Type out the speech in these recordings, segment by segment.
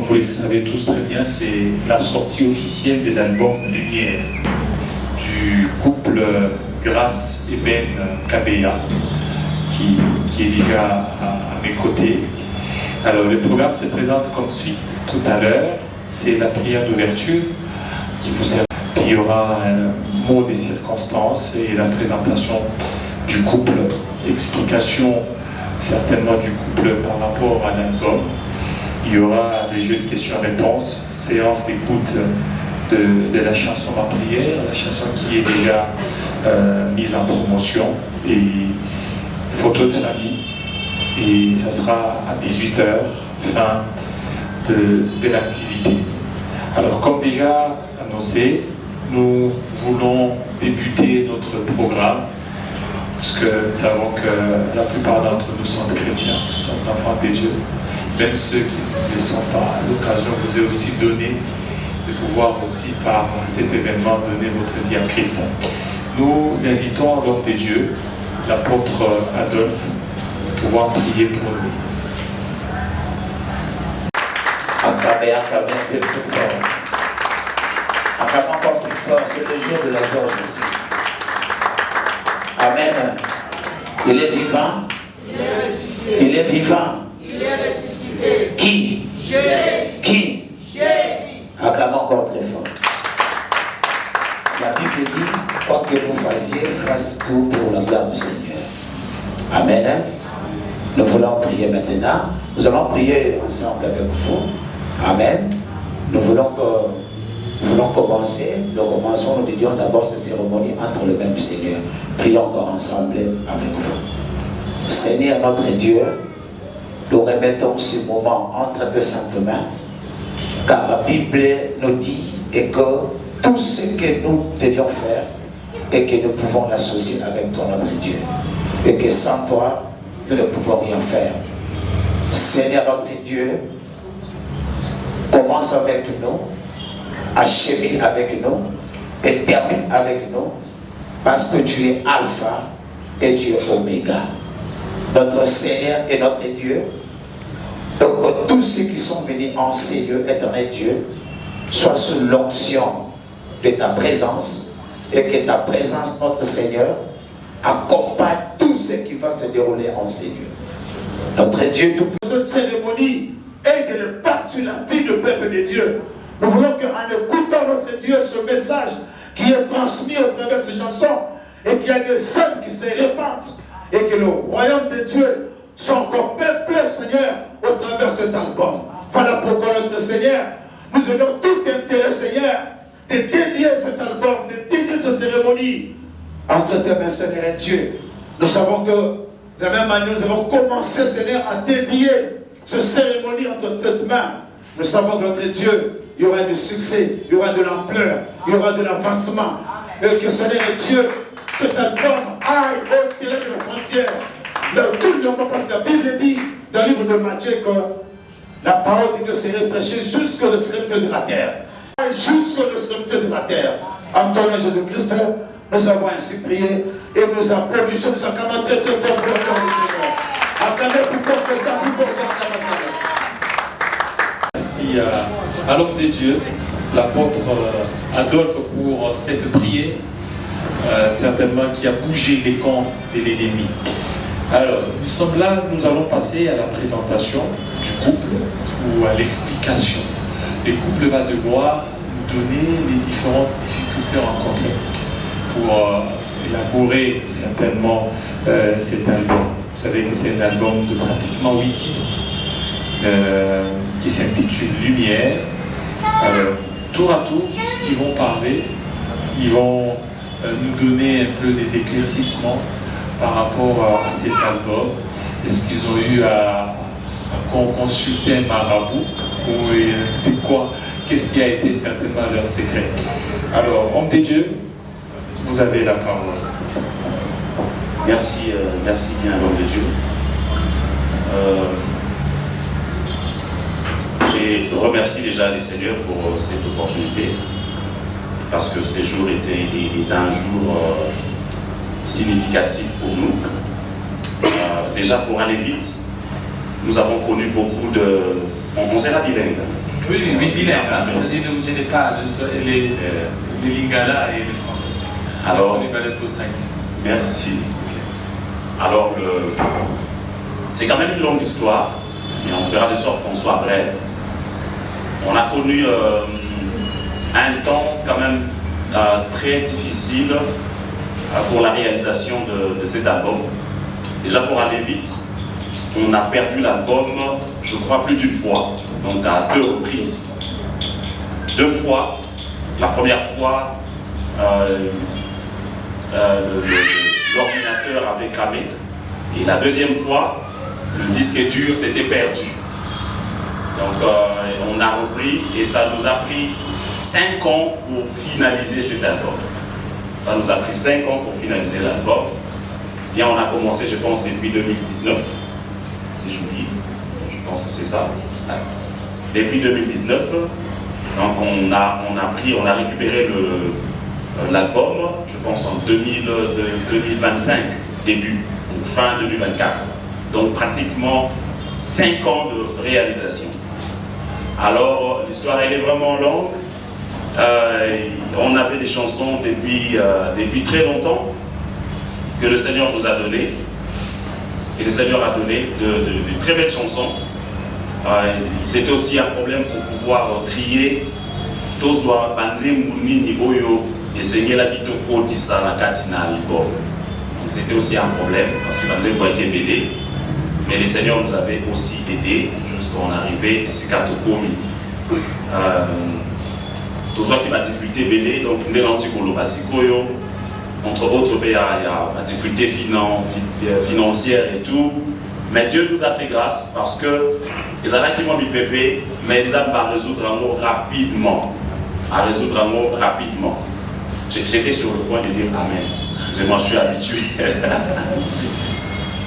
vous le savez tous très bien, c'est la sortie officielle de l'album Lumière du couple Grâce et Ben Kabea qui est déjà à mes côtés. Alors le programme se présente comme suit. Tout à l'heure, c'est la prière d'ouverture qui vous sert. Il y aura un mot des circonstances et la présentation du couple, explication certainement du couple par rapport à l'album. Il y aura des jeux de questions-réponses, séance d'écoute de la chanson Ma prière, la chanson qui est déjà mise en promotion, et photo de famille. Et ça sera à 18h, fin de l'activité. Alors, comme déjà annoncé, nous voulons débuter notre programme, parce que nous savons que la plupart d'entre nous sont chrétiens, sont enfants de Dieu. Même ceux qui ne le sont pas, l'occasion vous est aussi donnée de pouvoir aussi par cet événement donner votre vie à Christ. Nous invitons l'homme de Dieu, l'apôtre Adolphe, à pouvoir prier pour lui. Acclamez plus fort. Acclamez encore plus fort, c'est le jour de la joie aujourd'hui. Amen. Il est vivant. Il est vivant. Il est ressuscité. Qui? Jésus. Qui? Jésus. Acclamez encore très fort. La Bible dit, quoi que vous fassiez, fasse tout pour la gloire du Seigneur. Amen. Nous voulons prier maintenant. Nous allons prier ensemble avec vous. Amen. Nous voulons commencer. Nous commençons, nous dédions d'abord cette cérémonie entre les mains du Seigneur. Prions encore ensemble avec vous. Seigneur notre Dieu, nous remettons ce moment entre tes saintes mains, car la Bible nous dit et que tout ce que nous devions faire et que nous pouvons l'associer avec toi notre Dieu, et que sans toi nous ne pouvons rien faire. Seigneur notre Dieu, commence avec nous, achemine avec nous et termine avec nous, parce que tu es Alpha et tu es Oméga, notre Seigneur et notre Dieu. Donc que tous ceux qui sont venus en ces lieux, éternel Dieu, soient sous l'onction de ta présence, et que ta présence, notre Seigneur, accompagne tout ce qui va se dérouler en ces lieux. Notre Dieu, toute cette cérémonie est de l'impact sur la vie du peuple de Dieu. Nous voulons qu'en écoutant notre Dieu, ce message qui est transmis au travers de ces chansons, et qu'il y a des âmes qui se répandent, et que le royaume de Dieu soit encore peuplé, Seigneur, au travers de cet album. Voilà pourquoi notre Seigneur, nous avons tout intérêt, Seigneur, de dédier cet album, de dédier cette cérémonie entre tes mains, Seigneur et Dieu. Nous savons que de la même manière, nous avons commencé, Seigneur, à dédier cette cérémonie entre tes mains. Nous savons que notre Dieu, il y aura du succès, il y aura de l'ampleur, il y aura de l'avancement. Et que, Seigneur et Dieu, cet album aille au-delà de la frontière. Dans tout le monde, parce que la Bible dit, dans le livre de Matthieu, que la parole de Dieu serait prêchée jusqu'au extrémité de la terre. Jusqu'au extrémité de la terre. En ton nom Jésus-Christ, nous avons ainsi prié et nous applaudissons, nous acclamons très très fort pour le nom du Seigneur. Acclamez plus fort que ça, plus fort que ça, Merci à l'homme de Dieu, l'apôtre Adolphe, pour cette prière, certainement qui a bougé les camps de l'ennemi. Alors, nous sommes là, nous allons passer à la présentation du couple ou à l'explication. Le couple va devoir nous donner les différentes difficultés rencontrées pour élaborer certainement cet album. Vous savez que c'est un album de pratiquement 8 titres qui s'intitule Lumière. Alors, tour à tour, ils vont parler, ils vont nous donner un peu des éclaircissements par rapport à cet album. Est-ce qu'ils ont eu à consulter un marabout ou c'est quoi? Qu'est-ce qui a été certainement leur secret? Alors, homme de Dieu, vous avez la parole. Merci bien à l'homme de Dieu. Je remercie déjà les Seigneurs pour cette opportunité, parce que ce jour est un jour significatif pour nous. Déjà pour un Lévite, nous avons connu beaucoup de... On sait la bilingue. Oui, bilingue. Hein. C'est-à-dire que vous n'êtes pas les lingala et le français. Alors, les merci. Alors, c'est quand même une longue histoire, mais on fera de sorte qu'on soit bref. On a connu un temps quand même très difficile pour la réalisation de cet album. Déjà pour aller vite, on a perdu l'album, je crois, plus d'une fois, donc à 2 reprises. 2 fois, la première fois, l'ordinateur avait cramé, et la deuxième fois, le disque dur s'était perdu. Donc on a repris, et ça nous a pris 5 ans pour finaliser cet album. Ça nous a pris 5 ans pour finaliser l'album. Bien, on a commencé, je pense, depuis 2019, si j'oublie, je pense que c'est ça. Depuis 2019, donc on a récupéré l'album, je pense en 2025, début, ou fin 2024. Donc pratiquement 5 ans de réalisation. Alors l'histoire elle est vraiment longue. On avait des chansons depuis très longtemps que le Seigneur nous a donné. Et le Seigneur a donné de très belles chansons. C'est aussi un problème pour pouvoir trier. Tozwa Bandi Mounini Oyo et Seigneur a dit to Otisa na Katina album. Donc c'était aussi un problème parce que Bandi Boaké Bélé. Mais le Seigneur nous avait aussi aidé jusqu'à en arriver à Sikato Komi. Tozwa qui m'a difficulté Bélé, donc Nélanti Kolobasikoyo. Entre autres, il y a la difficulté financière et tout. Mais Dieu nous a fait grâce parce que les gens qui m'ont mis pépé, mais ils ont résoudre un mot rapidement. J'étais sur le point de dire Amen. Excusez-moi, je suis habitué.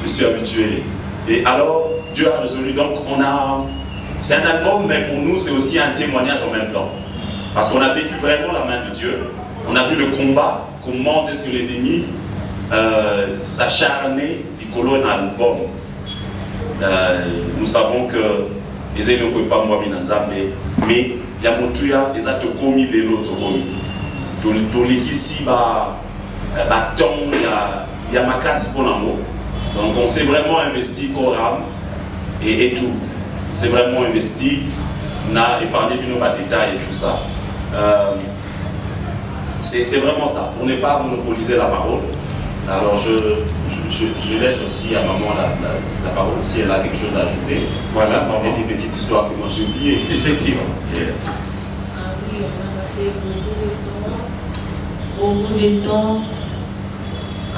Je suis habitué. Et alors, Dieu a résolu. Donc, c'est un album, mais pour nous, c'est aussi un témoignage en même temps. Parce qu'on a vécu vraiment la main de Dieu. On a vu le combat. Comment est-ce que l'ennemi s'acharnait du colon dans l'album. Nous savons que les élèves ne peuvent pas moi mais il y a mon tuya, les a commis les autres commis. Tous les qui s'y il y a ma casse pour l'amour. Donc on s'est vraiment investi Coram et tout. C'est vraiment investi. On a épargné nos détails et tout ça. C'est vraiment ça, pour ne pas monopoliser la parole. Alors je laisse aussi à maman la parole si elle a quelque chose à ajouter. Voilà, pardon. Des petites histoires que moi j'ai oubliées. Effectivement. Oui, on a passé beaucoup de temps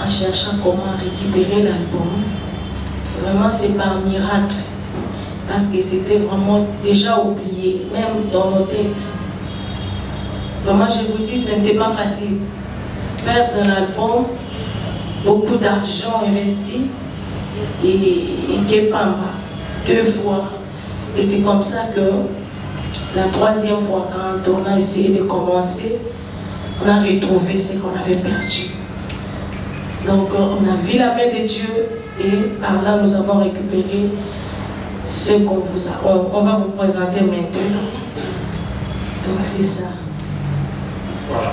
en cherchant comment récupérer l'album. Vraiment, c'est par miracle. Parce que c'était vraiment déjà oublié, même dans nos têtes. Vraiment, je vous dis, ce n'était pas facile. Perdre un album, beaucoup d'argent investi, et Kepamba, 2 fois. Et c'est comme ça que la 3e fois, quand on a essayé de commencer, on a retrouvé ce qu'on avait perdu. Donc, on a vu la main de Dieu, et par là, nous avons récupéré ce qu'on vous a. On va vous présenter maintenant. Donc, c'est ça. Voilà.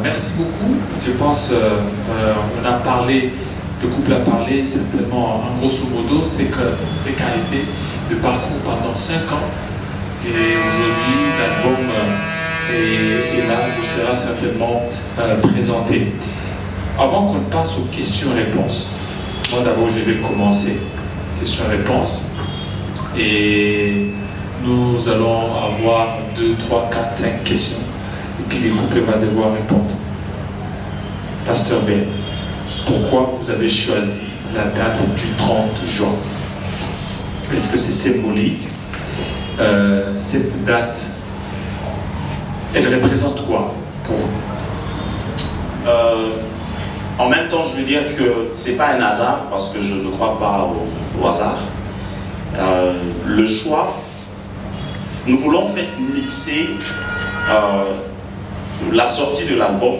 Merci beaucoup. Je pense on a parlé, le couple a parlé simplement en grosso modo, c'est qu'a été le parcours pendant 5 ans. Et aujourd'hui, l'album est là, vous sera certainement présenté. Avant qu'on passe aux questions-réponses, moi d'abord je vais commencer. Questions-réponses. Et nous allons avoir 2, 3, 4, 5 questions. Et puis les couples vont devoir répondre. Pasteur Ben, pourquoi vous avez choisi la date du 30 juin? Est-ce que c'est symbolique? Cette date, elle représente quoi pour vous? En même temps, je veux dire que ce n'est pas un hasard, parce que je ne crois pas au hasard. Le choix, nous voulons en fait mixer la sortie de l'album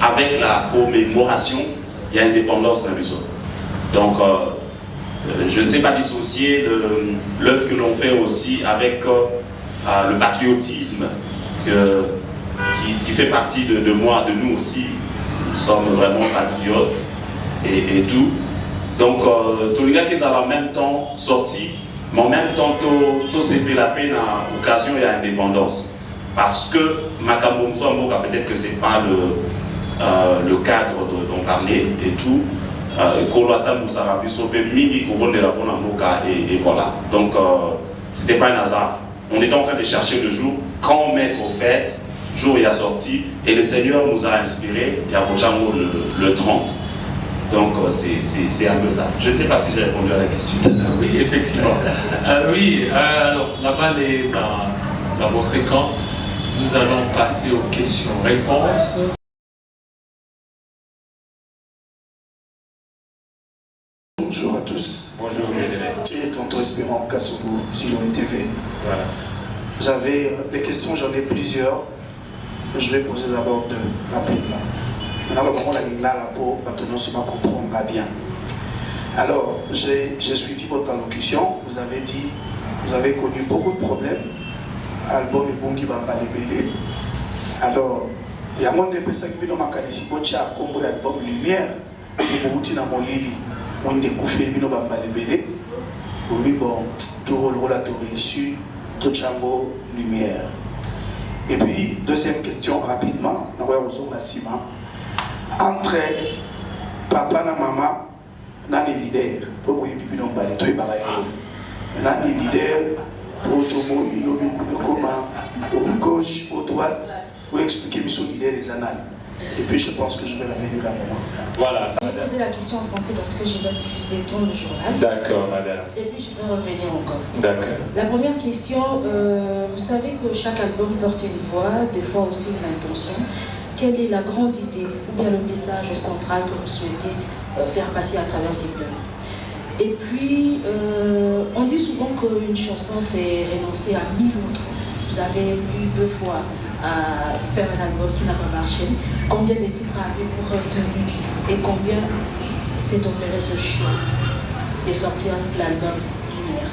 avec la commémoration et l'indépendance d'un museau. Donc, je ne sais pas dissocier l'œuvre que l'on fait aussi avec le patriotisme qui fait partie de moi, de nous aussi. Nous sommes vraiment patriotes et tout. Donc, tous les gars qui sont en même temps sortis, mais en même temps, tout c'est la peine à l'occasion et à l'indépendance. Parce que Makambo Moussa peut-être que ce n'est pas le cadre d'en parler et tout. Et voilà. Donc, ce n'était pas un hasard. On était en train de chercher le jour, quand mettre au fait, jour il a sorti, et le Seigneur nous a inspiré, il y a le 30. Donc c'est un peu ça. Je ne sais pas si j'ai répondu à la question. Oui, effectivement. Oui, alors la balle est dans votre écran. Nous allons passer aux questions-réponses. Bonjour à tous. Bonjour, Médélé. C'est Tonton Espérant Kassougou sur TV. Voilà. J'avais des questions, j'en ai plusieurs. Je vais poser d'abord deux rapidement. Maintenant, le moment où on a la peau, maintenant, on va comprendre bien. Alors, j'ai suivi votre allocution. Vous avez dit, vous avez connu beaucoup de problèmes. Album et Bongi Bamba Lebele. Alors, il y a un monde de personnes qui viennent à Makanisi Bocha, comme l'album Lumière, et Mouti na Molili, on découvre Bino Bamba Lebele. Pour lui, bon, tout rôle à tout réussi, tout chango Lumière. Et puis, deuxième question, rapidement, entre papa et maman, nani leader pour vous épiper dans le tout nani leader pour tout le monde, au gauche, au droite, pour expliquer son leader des annales. Et puis je pense que je vais revenir à un moment. Voilà. Je vais poser la question en français parce que je dois diffuser tout le journal. D'accord, madame. Et puis je vais revenir encore. D'accord. La première question, vous savez que chaque album porte une voix, des fois aussi une intention. Quelle est la grande idée ou bien le message central que vous souhaitez faire passer à travers cette œuvre? Et puis, on dit souvent qu'une chanson c'est renoncer à 1000 autres. Vous avez eu 2 fois à faire un album qui n'a pas marché. Combien de titres avez-vous pour retenir et combien s'est opéré ce choix de sortir l'album Lumière?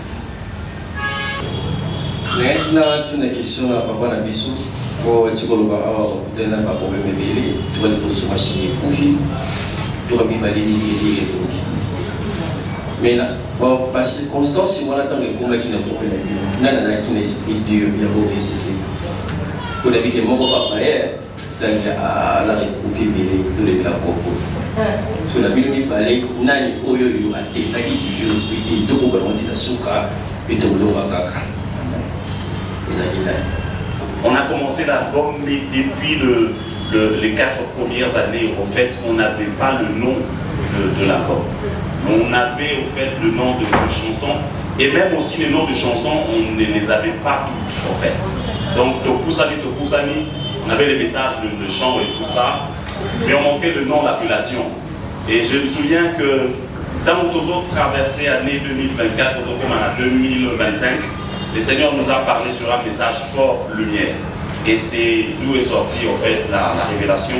Maintenant, une question à Papa Nabissou. Pour tu vas donner un problèmeébélé, tu vas le poser sur machine et profil, tu vas bien aller ici et tout. Mais là, par circonstance, si on attend les combats qui n'ont pas pu la vie, n'a qu'un esprit dur, il y a beau résister. Pour la vie que mon papa est, à la profilébélé, tout les la propos. Sur la vie de mes palais, n'a ni oyo yo a été, n'a qui toujours respecté, tout pour garantir la souka et tout le kaka. On a commencé l'album, mais depuis les 4 premières années, en fait, on n'avait pas le nom de l'album. On avait en fait le nom de chansons, et même aussi les noms de chansons, on ne les avait pas toutes, en fait. Donc, Tokusani, on avait les messages, le chant et tout ça, mais on manquait le nom, l'appellation. Et je me souviens que dans nos autres traversées années 2024, comme en 2025, le Seigneur nous a parlé sur un message fort, lumière. Et c'est d'où est sortie en fait la révélation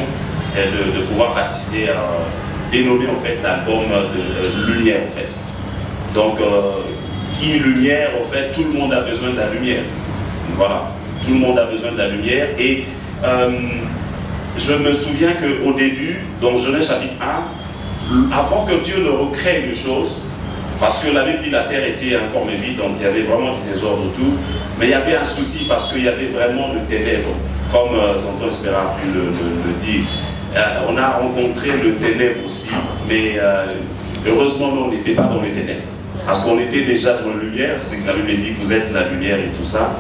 de pouvoir baptiser, dénommer en fait l'album de lumière en fait. Donc, qui est lumière en fait, tout le monde a besoin de la lumière. Voilà, tout le monde a besoin de la lumière. Et je me souviens qu'au début, dans Genèse chapitre 1, avant que Dieu ne recrée une chose, parce que la Bible dit que la terre était informe et vide, donc il y avait vraiment du désordre et tout. Mais il y avait un souci parce qu'il y avait vraiment le ténèbre, comme Tonton Espérant a pu le dire. On a rencontré le ténèbre aussi, mais heureusement, nous, on n'était pas dans les ténèbres. Parce qu'on était déjà dans la lumière, c'est que la Bible dit que vous êtes la lumière et tout ça.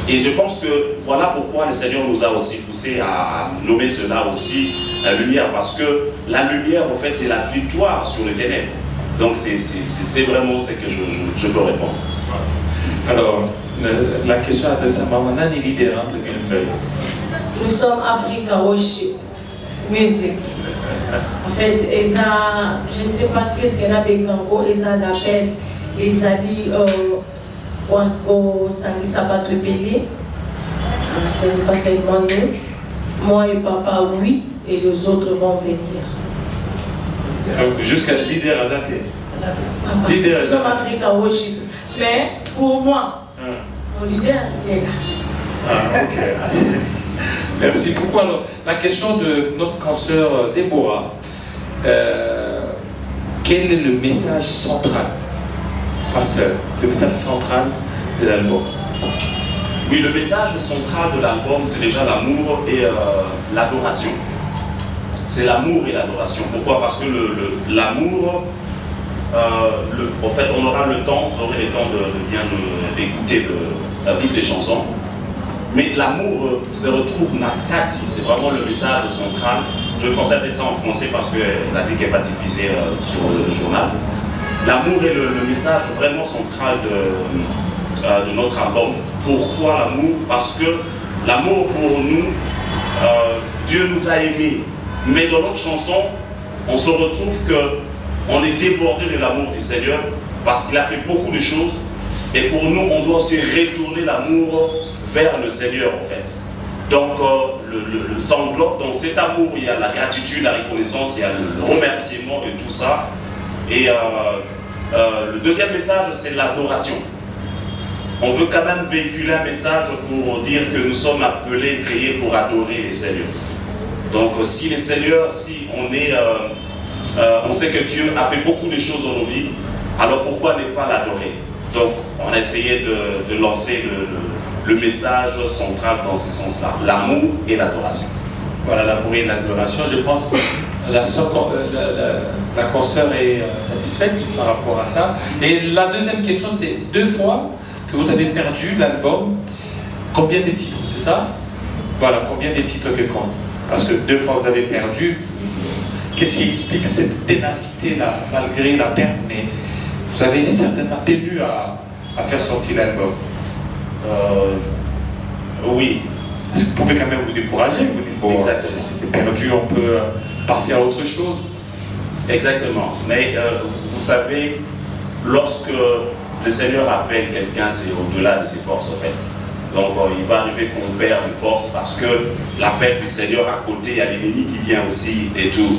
Et je pense que voilà pourquoi le Seigneur nous a aussi poussé à nommer cela aussi la lumière. Parce que la lumière, en fait, c'est la victoire sur les ténèbres. Donc c'est vraiment ce que je peux répondre. Alors, la question adresse à Maman Nani leader entre les. Nous sommes Africa Worship Music. En fait, je ne sais pas qu'est-ce qu'elle a fait quand ils l'appellent. Ils ont dit au samedi sabbat rebelle. Ce n'est pas seulement nous. Moi et papa, oui, et les autres vont venir. Jusqu'à leader Azate. Nous sommes Africa Worship. Mais pour moi, Mon leader, il est là. Ah, ok. Merci beaucoup. Alors, la question de notre consoeur Déborah, quel est le message central, pasteur, le message central de l'album? Oui, le message central de l'album, c'est déjà l'amour et l'adoration. C'est l'amour et l'adoration. Pourquoi? Parce que l'amour, en fait, on aura le temps, vous aurez le temps de bien d'écouter toutes les chansons. Mais l'amour se retrouve Nakati, c'est vraiment le message central. Je vais forcer à dire ça en français parce qu'elle a dit qu'elle n'est pas diffusée sur le journal. L'amour est le message vraiment central de notre album. Pourquoi l'amour? Parce que l'amour pour nous, Dieu nous a aimés. Mais dans notre chanson, on se retrouve qu'on est débordé de l'amour du Seigneur parce qu'il a fait beaucoup de choses. Et pour nous, on doit aussi retourner l'amour vers le Seigneur en fait. Donc le sanglant, dans cet amour, il y a la gratitude, la reconnaissance, il y a le remerciement et tout ça. Et le deuxième message, c'est l'adoration. On veut quand même véhiculer un message pour dire que nous sommes appelés, créés pour adorer les Seigneurs. Donc si les Seigneurs, si on sait que Dieu a fait beaucoup de choses dans nos vies, alors pourquoi ne pas l'adorer? Donc on a essayé de lancer le message central dans ce sens-là, l'amour et l'adoration. Voilà, l'amour et l'adoration. Je pense que la consoeur est satisfaite par rapport à ça. Et la deuxième question, c'est 2 fois que vous avez perdu l'album. Combien de titres, c'est ça? Voilà, combien de titres que compte? Parce que 2 fois vous avez perdu. Qu'est-ce qui explique cette ténacité-là, malgré la perte? Mais vous avez certainement tenu à faire sortir l'album. Oui. Vous pouvez quand même vous décourager, vous dites bon, c'est perdu, on peut passer à autre chose. Exactement. Mais vous savez, lorsque le Seigneur appelle quelqu'un, c'est au-delà de ses forces en fait. Donc il va arriver qu'on perd une force parce que l'appel du Seigneur à côté, il y a l'ennemi qui vient aussi et tout.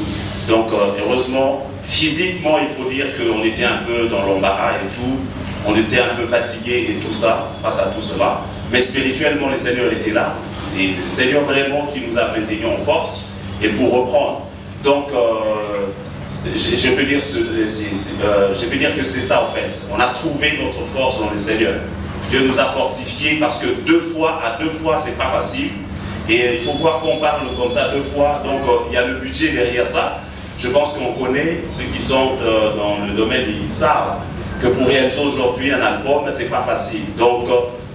Donc heureusement, physiquement, il faut dire qu'on était un peu dans l'embarras et tout. On était un peu fatigué et tout ça, face à tout cela. Mais spirituellement, le Seigneur était là. C'est le Seigneur vraiment qui nous a maintenus en force et pour reprendre. Donc, je peux dire que c'est ça en fait. On a trouvé notre force dans le Seigneur. Dieu nous a fortifiés parce que 2 fois, c'est pas facile. Et il faut voir qu'on parle comme ça 2 fois. Donc, il y a le budget derrière ça. Je pense qu'on connaît, ceux qui sont dans le domaine, ils savent que pour réaliser aujourd'hui un album, c'est pas facile. Donc,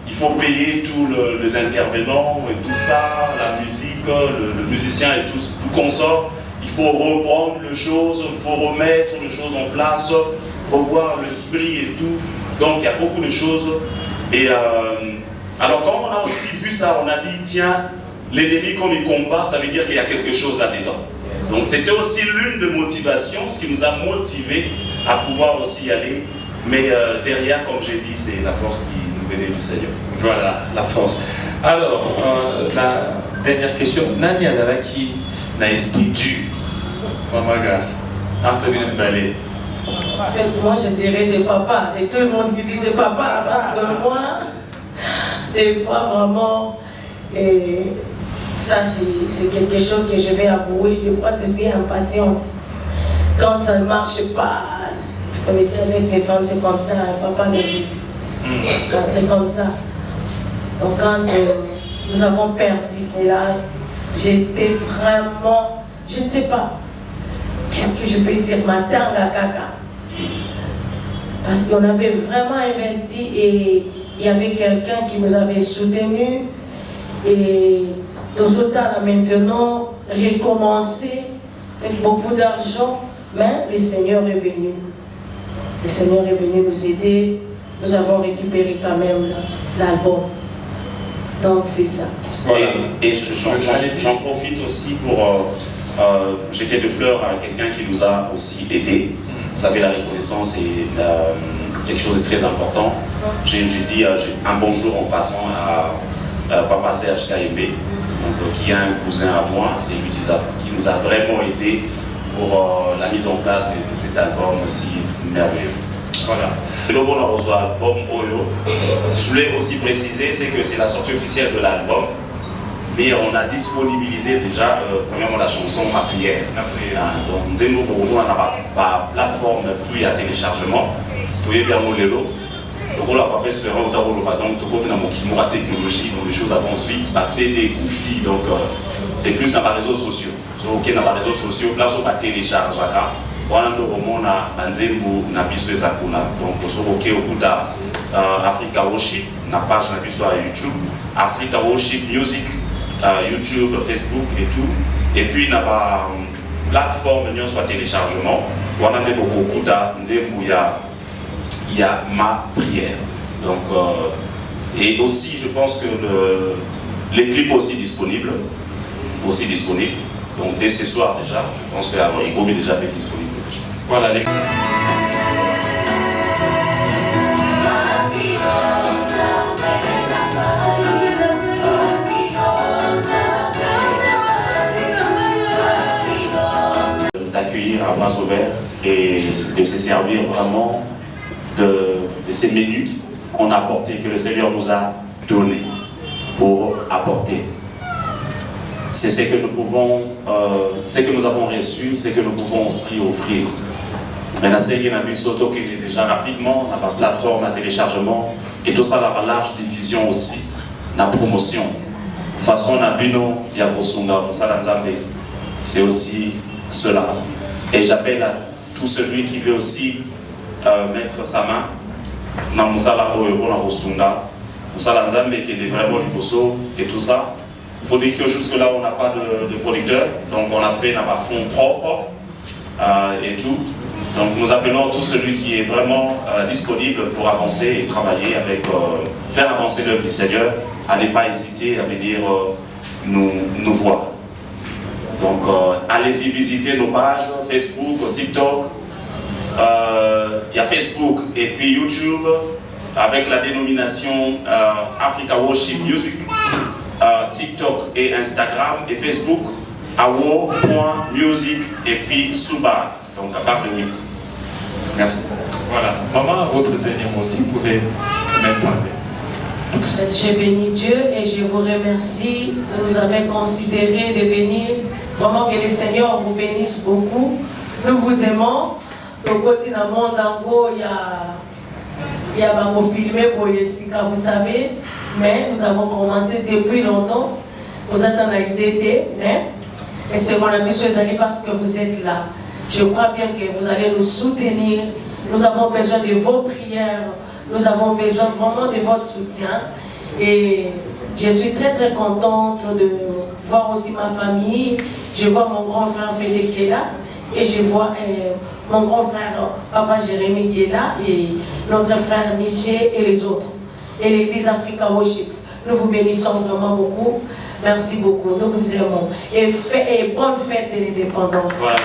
il faut payer tous les intervenants et tout ça, la musique, le musicien et tout consort. Il faut reprendre les choses, il faut remettre les choses en place, revoir l'esprit et tout. Donc, il y a beaucoup de choses. Et alors, quand on a aussi vu ça, on a dit, tiens, l'ennemi, comme il combat, ça veut dire qu'il y a quelque chose là-dedans. Donc, c'était aussi l'une de motivations, ce qui nous a motivés à pouvoir aussi y aller. Mais derrière, comme j'ai dit, c'est la force qui nous venait du Seigneur. Voilà, la force. Alors, la dernière question. Nani Adalaki n'a esprit dur. Maman Grâce. Entre une balai. En fait, moi je dirais c'est papa. C'est tout le monde qui dit c'est papa. Parce que moi, des fois vraiment, ça c'est quelque chose que je vais avouer. Je crois que je suis impatiente. Quand ça ne marche pas, vous connaissez avec les femmes, c'est comme ça, papa le dit. C'est comme ça. Donc quand nous avons perdu cela, j'étais vraiment, je ne sais pas, qu'est-ce que je peux dire, ma tanga kaka. Parce qu'on avait vraiment investi et il y avait quelqu'un qui nous avait soutenus. Et dans ce temps-là maintenant, j'ai commencé avec beaucoup d'argent, mais le Seigneur est venu. Le Seigneur est venu nous aider. Nous avons récupéré quand même l'album. Donc c'est ça. Voilà. Et j'en profite aussi pour jeter des fleurs à quelqu'un qui nous a aussi aidés. Vous savez, la reconnaissance est quelque chose de très important. J'ai dit un bonjour en passant à Papa Serge Kaïmbe, qui est un cousin à moi. C'est lui qui nous a vraiment aidés pour la mise en place de cet album aussi merveilleux. Voilà. Le bon album Oyo, je voulais aussi préciser, c'est que c'est la sortie officielle de l'album, mais on a disponibilisé déjà, premièrement, la chanson Ma Prière. Donc, nous avons la plateforme puis à téléchargement, tout est bien au lélo. Donc, on l'a pas fait espérer au tableau, donc, tout comme dans la technologie, donc les choses avancent vite, c'est des conflits, donc c'est plus dans les réseaux sociaux. Donc, dans les réseaux sociaux, là, on va télécharger. Voilà, on a Nzembo na biso ezakuna. Donc, on a au Africa Worship, na page na biso à YouTube, Africa Worship Music, YouTube, Facebook et tout. Et puis, on a une plateforme sur téléchargement. On a beaucoup Nzembo, il y a Ma Prière. Donc, et aussi, je pense que les clips aussi disponibles. Donc, dès ce soir déjà, je pense qu'il est déjà fait disponible. Voilà. D'accueillir à bras ouverts et de se servir vraiment de ces menus qu'on a apportés, que le Seigneur nous a donnés pour apporter. C'est ce que nous pouvons, ce que nous avons reçu, ce que nous pouvons aussi offrir. Maintenant, c'est qu'il y a un Soto qui est déjà rapidement, on a la plateforme, la téléchargement, et tout ça, la large diffusion aussi, la promotion. De toute façon, on a Bino, il y a Bosunga, c'est aussi cela. Et j'appelle à tout celui qui veut aussi mettre sa main dans Moussala Oyo, Bosunga, Moussala Nzambe qui est vraiment du Bosso et tout ça. Il faut dire que jusque là, on n'a pas de producteur, donc on a fait un fonds propre et tout. Donc nous appelons tout celui qui est vraiment disponible pour avancer et travailler avec, faire avancer l'œuvre du Seigneur, à ne pas hésiter à venir nous voir. Donc allez-y visiter nos pages, Facebook, TikTok. Il y a Facebook et puis YouTube avec la dénomination Africa Worship Music. TikTok et Instagram et Facebook, awo.music et puis Suba, donc à part de 8. Merci. Voilà. Maman, votre dernier mot, si vous pouvez même parler. Je bénis Dieu et je vous remercie de nous avoir considéré de venir. Vraiment que le Seigneur vous bénisse beaucoup. Nous vous aimons. Au côté dans le monde, il y a beaucoup filmé pour Yessica, vous savez. Mais nous avons commencé depuis longtemps. Vous êtes en IDT, et c'est mon ami parce que vous êtes là. Je crois bien que vous allez nous soutenir. Nous avons besoin de vos prières. Nous avons besoin vraiment de votre soutien. Et je suis très très contente de voir aussi ma famille. Je vois mon grand frère Félix qui est là. Et je vois mon grand frère Papa Jérémy qui est là. Et notre frère Michel et les autres. Et l'église Africa Worship. Nous vous bénissons vraiment beaucoup. Merci beaucoup. Nous vous aimons. Et bonne fête de l'indépendance. Voilà.